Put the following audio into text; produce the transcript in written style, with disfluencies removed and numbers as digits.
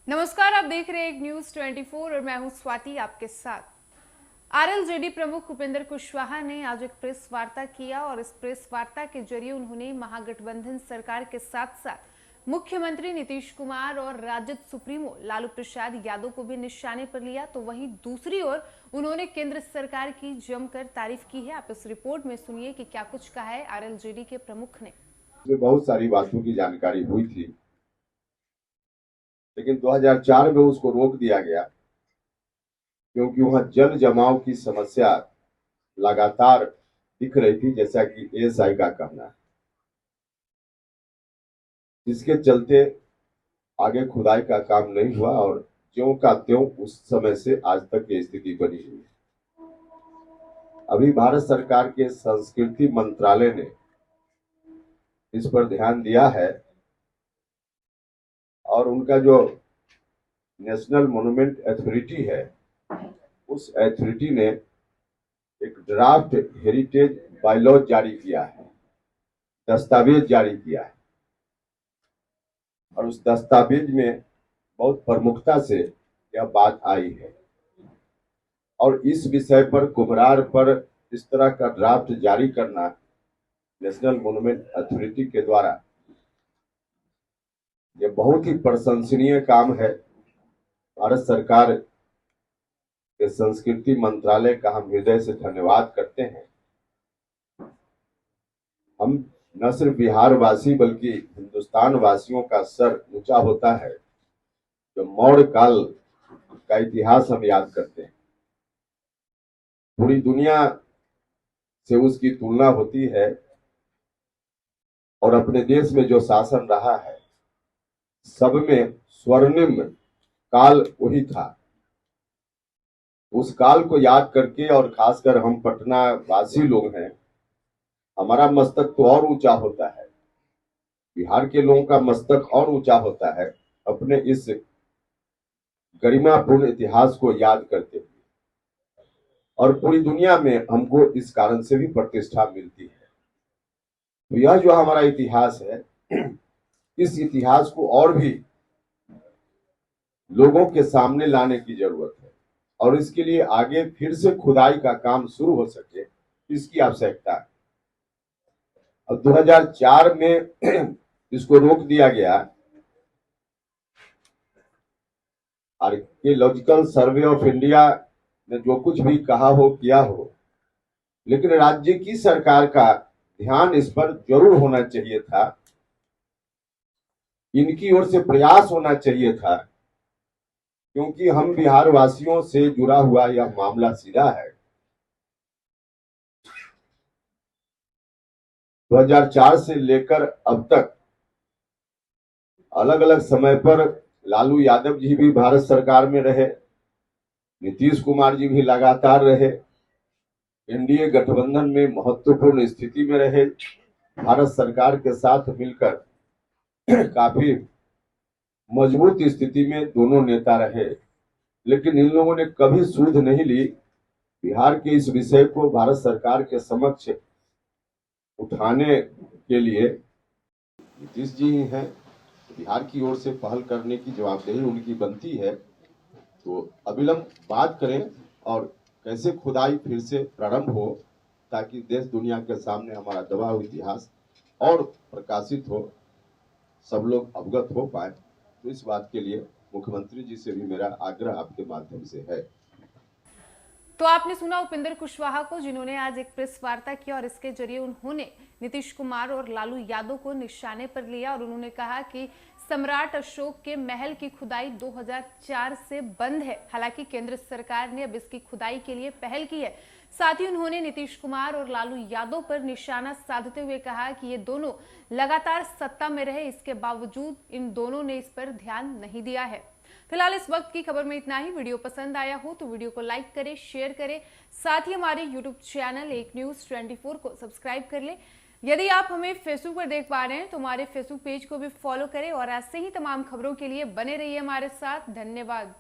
नमस्कार, आप देख रहे हैं एक न्यूज 24 और मैं हूं स्वाति आपके साथ। आरएलजेडी प्रमुख उपेंद्र कुशवाहा ने आज एक प्रेस वार्ता किया और इस प्रेस वार्ता के जरिए उन्होंने महागठबंधन सरकार के साथ साथ मुख्यमंत्री नीतीश कुमार और राजद सुप्रीमो लालू प्रसाद यादव को भी निशाने पर लिया। तो वहीं दूसरी ओर उन्होंने केंद्र सरकार की जमकर तारीफ की है। आप इस रिपोर्ट में सुनिए कि क्या कुछ कहा है आरएलजेडी के प्रमुख ने। बहुत सारी बातों की जानकारी हुई थी, लेकिन 2004 में उसको रोक दिया गया क्योंकि वहां जल जमाव की समस्या लगातार दिख रही थी, जैसा कि एएसआई का कहना है, जिसके चलते आगे खुदाई का काम नहीं हुआ और ज्यों का त्यों उस समय से आज तक की स्थिति बनी हुई है। अभी भारत सरकार के संस्कृति मंत्रालय ने इस पर ध्यान दिया है और उनका जो नेशनल मॉन्यूमेंट अथॉरिटी है, उस अथॉरिटी ने एक ड्राफ्ट हेरिटेज बायलॉ जारी किया है, दस्तावेज जारी किया है और उस दस्तावेज में बहुत प्रमुखता से यह बात आई है और इस विषय पर कुम्हरार पर इस तरह का ड्राफ्ट जारी करना नेशनल मॉन्यूमेंट अथॉरिटी के द्वारा यह बहुत ही प्रशंसनीय काम है। भारत सरकार के संस्कृति मंत्रालय का हम हृदय से धन्यवाद करते हैं। हम न सिर्फ बिहार वासी बल्कि हिंदुस्तान वासियों का सर ऊंचा होता है जो मौर्य काल का इतिहास हम याद करते हैं। पूरी दुनिया से उसकी तुलना होती है और अपने देश में जो शासन रहा है सब में स्वर्णिम काल वही था। उस काल को याद करके और खासकर हम पटना वासी लोग हैं, हमारा मस्तक तो और ऊंचा होता है, बिहार के लोगों का मस्तक और ऊंचा होता है अपने इस गरिमापूर्ण इतिहास को याद करते हुए। और पूरी दुनिया में हमको इस कारण से भी प्रतिष्ठा मिलती है। तो यह जो हमारा इतिहास है, इस इतिहास को और भी लोगों के सामने लाने की जरूरत है और इसके लिए आगे फिर से खुदाई का काम शुरू हो सके, इसकी आवश्यकता है। अब 2004 में इसको रोक दिया गया। आर्कियोलॉजिकल सर्वे ऑफ इंडिया ने जो कुछ भी कहा हो किया हो, लेकिन राज्य की सरकार का ध्यान इस पर जरूर होना चाहिए था, इनकी ओर से प्रयास होना चाहिए था, क्योंकि हम बिहार वासियों से जुड़ा हुआ यह मामला सीधा है। 2004 से लेकर अब तक अलग अलग समय पर लालू यादव जी भी भारत सरकार में रहे, नीतीश कुमार जी भी लगातार रहे, एनडीए गठबंधन में महत्वपूर्ण स्थिति में रहे, भारत सरकार के साथ मिलकर काफी मजबूत स्थिति में दोनों नेता रहे, लेकिन इन लोगों ने कभी सूझ नहीं ली बिहार के इस विषय को भारत सरकार के समक्ष उठाने के लिए। नीतीश जी ही हैं, बिहार की ओर से पहल करने की जवाबदेही उनकी बनती है। तो अविलंब बात करें और कैसे खुदाई फिर से प्रारंभ हो, ताकि देश दुनिया के सामने हमारा दबा हुआ इतिहास और प्रकाशित हो, सब लोग अवगत हो पाए। तो इस बात के लिए मुख्यमंत्री जी से भी मेरा आग्रह आपके माध्यम से है। तो आपने सुना उपेंद्र कुशवाहा को, जिन्होंने आज एक प्रेस वार्ता की और इसके जरिए उन्होंने नीतीश कुमार और लालू यादव को निशाने पर लिया और उन्होंने कहा कि सम्राट अशोक के महल की खुदाई 2004 से बंद है। हालांकि केंद्र सरकार ने अब इसकी खुदाई के लिए पहल की है। साथ ही उन्होंने नीतीश कुमार और लालू यादव पर निशाना साधते हुए कहा कि ये दोनों लगातार सत्ता में रहे, इसके बावजूद इन दोनों ने इस पर ध्यान नहीं दिया है। फिलहाल इस वक्त की खबर में इतना ही। वीडियो पसंद आया हो तो वीडियो को लाइक करें, शेयर करें, साथ ही हमारे यूट्यूब चैनल एक न्यूज 24 को सब्सक्राइब कर लें। यदि आप हमें फेसबुक पर देख पा रहे हैं तो हमारे फेसबुक पेज को भी फॉलो करें और ऐसे ही तमाम खबरों के लिए बने रहिए हमारे साथ। धन्यवाद।